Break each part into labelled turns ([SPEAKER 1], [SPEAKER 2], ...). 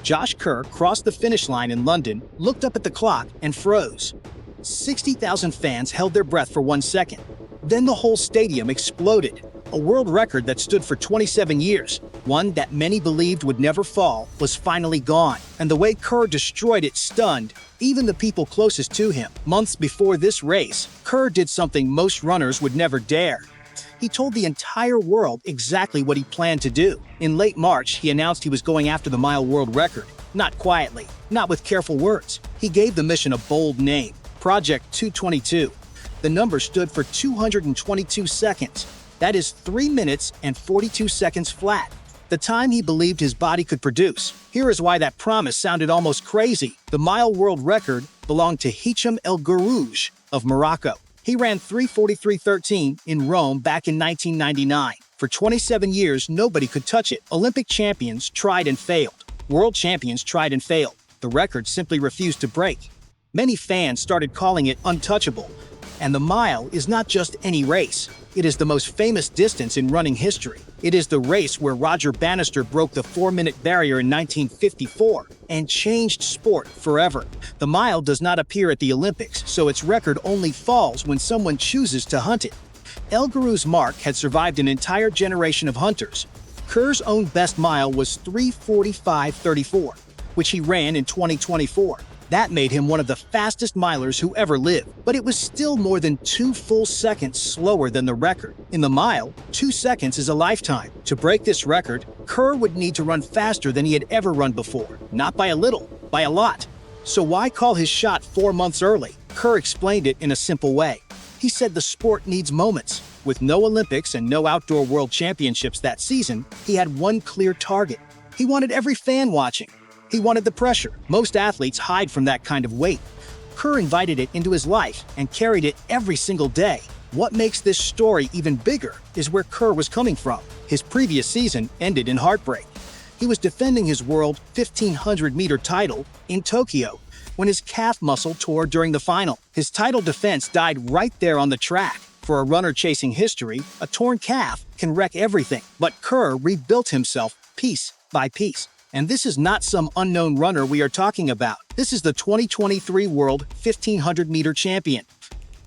[SPEAKER 1] Josh Kerr crossed the finish line in London, looked up at the clock, and froze. 60,000 fans held their breath for 1 second. Then the whole stadium exploded. A world record that stood for 27 years, one that many believed would never fall, was finally gone. And the way Kerr destroyed it stunned even the people closest to him. Months before this race, Kerr did something most runners would never dare. He told the entire world exactly what he planned to do. In late March, he announced he was going after the mile world record. Not quietly, not with careful words. He gave the mission a bold name, Project 222. The number stood for 222 seconds. That is 3 minutes and 42 seconds flat. The time he believed his body could produce. Here is why that promise sounded almost crazy. The mile world record belonged to Hicham El Guerrouj of Morocco. He ran 3:43:13 in Rome back in 1999. For 27 years, nobody could touch it. Olympic champions tried and failed. World champions tried and failed. The record simply refused to break. Many fans started calling it untouchable. And the mile is not just any race. It is the most famous distance in running history. It is the race where Roger Bannister broke the 4-minute barrier in 1954 and changed sport forever. The mile does not appear at the Olympics, so its record only falls when someone chooses to hunt it. El Guerrouj's mark had survived an entire generation of hunters. Kerr's own best mile was 3:45:34, which he ran in 2024. That made him one of the fastest milers who ever lived, but it was still more than 2 full seconds slower than the record. In the mile, 2 seconds is a lifetime. To break this record, Kerr would need to run faster than he had ever run before. Not by a little, by a lot. So why call his shot 4 months early? Kerr explained it in a simple way. He said the sport needs moments. With no Olympics and no outdoor world championships that season, he had one clear target. He wanted every fan watching. He wanted the pressure. Most athletes hide from that kind of weight. Kerr invited it into his life and carried it every single day. What makes this story even bigger is where Kerr was coming from. His previous season ended in heartbreak. He was defending his world 1,500-meter title in Tokyo when his calf muscle tore during the final. His title defense died right there on the track. For a runner chasing history, a torn calf can wreck everything. But Kerr rebuilt himself piece by piece. And this is not some unknown runner we are talking about. This is the 2023 World 1,500-meter champion.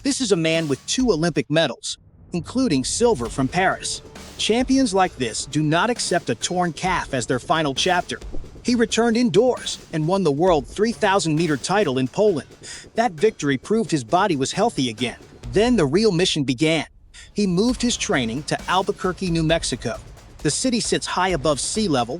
[SPEAKER 1] This is a man with 2 Olympic medals, including silver from Paris. Champions like this do not accept a torn calf as their final chapter. He returned indoors and won the World 3,000-meter title in Poland. That victory proved his body was healthy again. Then the real mission began. He moved his training to Albuquerque, New Mexico. The city sits high above sea level,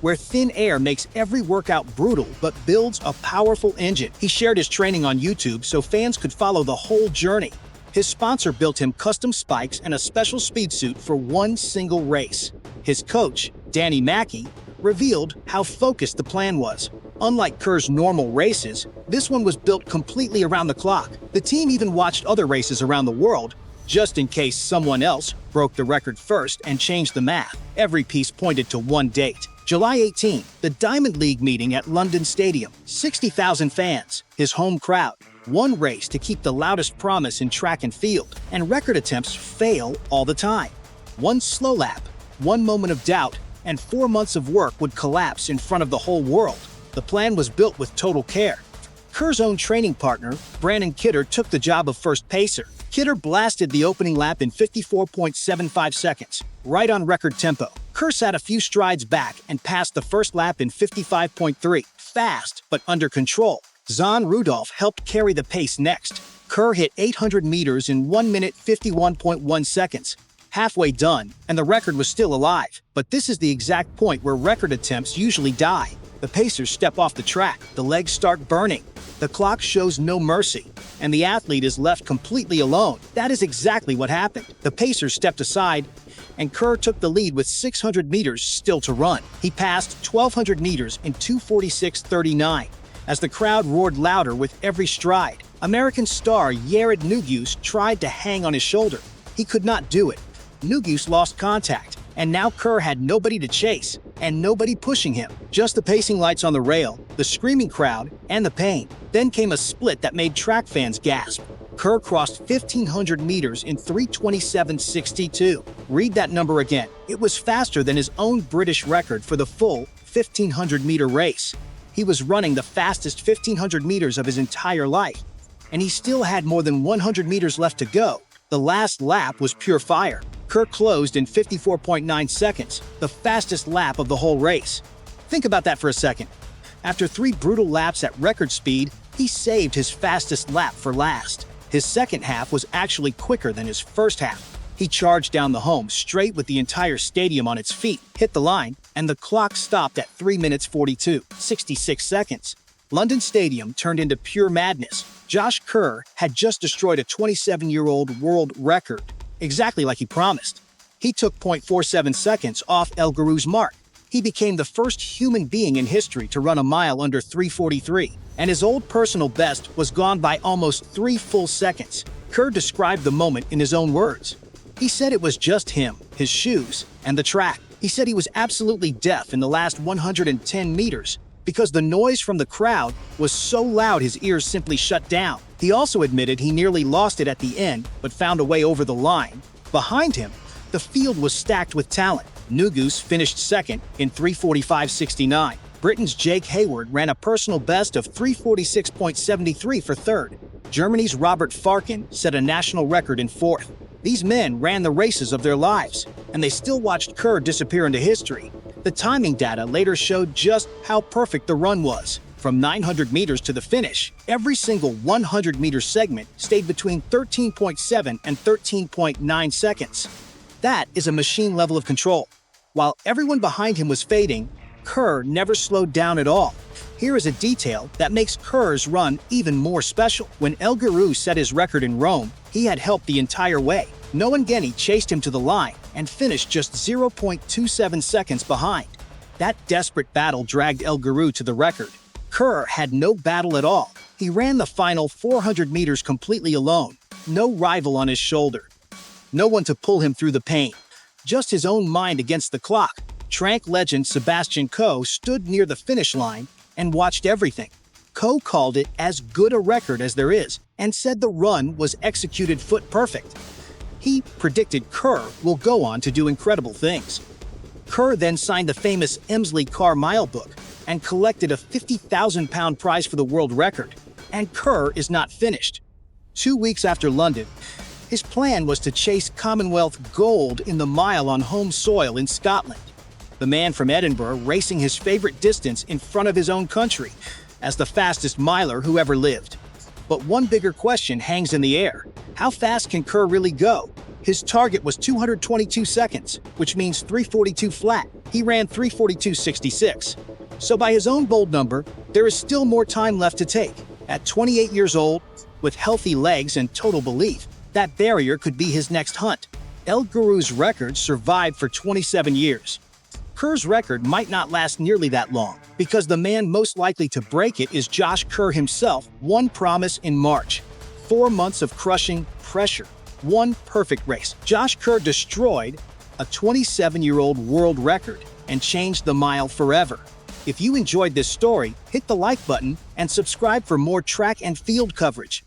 [SPEAKER 1] where thin air makes every workout brutal but builds a powerful engine. He shared his training on YouTube so fans could follow the whole journey. His sponsor built him custom spikes and a special speed suit for one single race. His coach, Danny Mackey, revealed how focused the plan was. Unlike Kerr's normal races, this one was built completely around the clock. The team even watched other races around the world, just in case someone else broke the record first and changed the math. Every piece pointed to one date. July 18, the Diamond League meeting at London Stadium. 60,000 fans, his home crowd. One race to keep the loudest promise in track and field. And record attempts fail all the time. One slow lap, one moment of doubt, and 4 months of work would collapse in front of the whole world. The plan was built with total care. Kerr's own training partner, Brandon Kidder, took the job of first pacer. Kidder blasted the opening lap in 54.75 seconds, right on record tempo. Kerr sat a few strides back and passed the first lap in 55.3, fast but under control. Zahn Rudolph helped carry the pace next. Kerr hit 800 meters in 1 minute 51.1 seconds. Halfway done, and the record was still alive. But this is the exact point where record attempts usually die. The pacers step off the track, the legs start burning. The clock shows no mercy, and the athlete is left completely alone. That is exactly what happened. The pacers stepped aside, and Kerr took the lead with 600 meters still to run. He passed 1,200 meters in 2:46:39 as the crowd roared louder with every stride. American star Yared Nuguse tried to hang on his shoulder. He could not do it. Nuguse lost contact, and now Kerr had nobody to chase and nobody pushing him. Just the pacing lights on the rail, the screaming crowd, and the pain. Then came a split that made track fans gasp. Kerr crossed 1,500 meters in 3:27:62. Read that number again. It was faster than his own British record for the full 1500-meter race. He was running the fastest 1500 meters of his entire life, and he still had more than 100 meters left to go. The last lap was pure fire. Kerr closed in 54.9 seconds, the fastest lap of the whole race. Think about that for a second. After 3 brutal laps at record speed, he saved his fastest lap for last. His second half was actually quicker than his first half. He charged down the home straight with the entire stadium on its feet, hit the line, and the clock stopped at 3 minutes 66 seconds. London Stadium turned into pure madness. Josh Kerr had just destroyed a 27-year-old world record, exactly like he promised. He took 0.47 seconds off El Guerrouj's mark. He became the first human being in history to run a mile under 3:43, and his old personal best was gone by almost 3 full seconds. Kerr described the moment in his own words. He said it was just him, his shoes, and the track. He said he was absolutely deaf in the last 110 meters because the noise from the crowd was so loud his ears simply shut down. He also admitted he nearly lost it at the end, but found a way over the line. Behind him, the field was stacked with talent. Nuguse finished second in 3:45.69. Britain's Jake Hayward ran a personal best of 3:46.73 for third. Germany's Robert Farken set a national record in fourth. These men ran the races of their lives, and they still watched Kerr disappear into history. The timing data later showed just how perfect the run was. From 900 meters to the finish, every single 100-meter segment stayed between 13.7 and 13.9 seconds. That is a machine level of control. While everyone behind him was fading, Kerr never slowed down at all. Here is a detail that makes Kerr's run even more special. When El Guerrouj set his record in Rome, he had helped the entire way. Noah Ngeni chased him to the line and finished just 0.27 seconds behind. That desperate battle dragged El Guerrouj to the record. Kerr had no battle at all. He ran the final 400 meters completely alone. No rival on his shoulder. No one to pull him through the pain. Just his own mind against the clock. Trank legend Sebastian Coe stood near the finish line and watched everything. Coe called it as good a record as there is and said the run was executed foot perfect. He predicted Kerr will go on to do incredible things. Kerr then signed the famous Emsley Car Mile book and collected a 50,000-pound prize for the world record. And Kerr is not finished. 2 weeks after London, his plan was to chase Commonwealth gold in the mile on home soil in Scotland. The man from Edinburgh racing his favorite distance in front of his own country as the fastest miler who ever lived. But one bigger question hangs in the air. How fast can Kerr really go? His target was 222 seconds, which means 3:42 flat. He ran 3:42.66. So by his own bold number, there is still more time left to take. At 28 years old, with healthy legs and total belief, that barrier could be his next hunt. El Guerrouj's record survived for 27 years. Kerr's record might not last nearly that long, because the man most likely to break it is Josh Kerr himself. One promise in March. 4 months of crushing pressure. One perfect race. Josh Kerr destroyed a 27-year-old world record and changed the mile forever. If you enjoyed this story, hit the like button and subscribe for more track and field coverage.